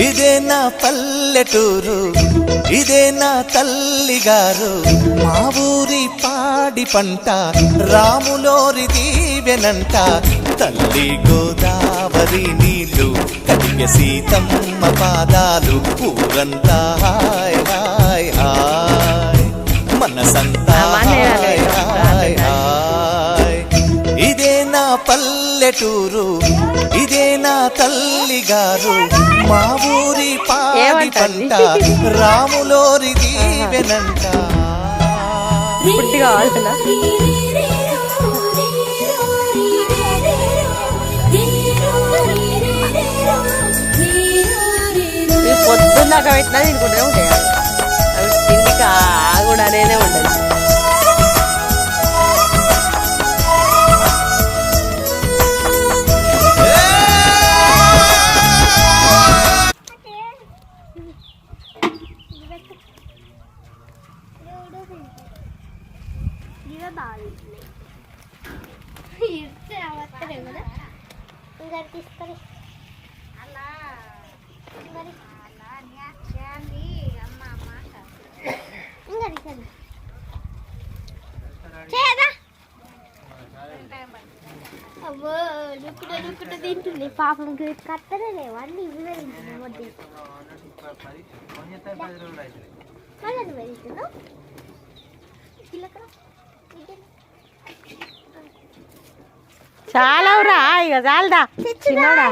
ఇదే నా పల్లెటూరు, ఇదే నా తల్లిగారు. మా ఊరి పాడి పంట రాములోరి దీవెనంట. తల్లి గోదావరి నీళ్ళు కడిగ సీతమ్మ పాదాలు. ఊరంతా హాయ్ హాయ్ హాయ్, మనసంతా హాయ్ హాయ్ హాయ్. ఇదే నా పల్లెటూరు, ఇదే నా తల్లిగారు. మా ఊరి పాడి పంట రాములోరి దీవెనంట. పొద్దున్నాక పెట్టినా తినుకుంటూనే ఉంటాయి అవి. తిండికి ఆగుడు అనేది ఉండదు. తింటుంది పాపం కట్టనే లేవు అన్ని ఇవే తింటుంది. వడ్డీ మళ్ళీ నువ్వే తింటున్నావు. చాలా ఇక చాలదా చిన్నోడా.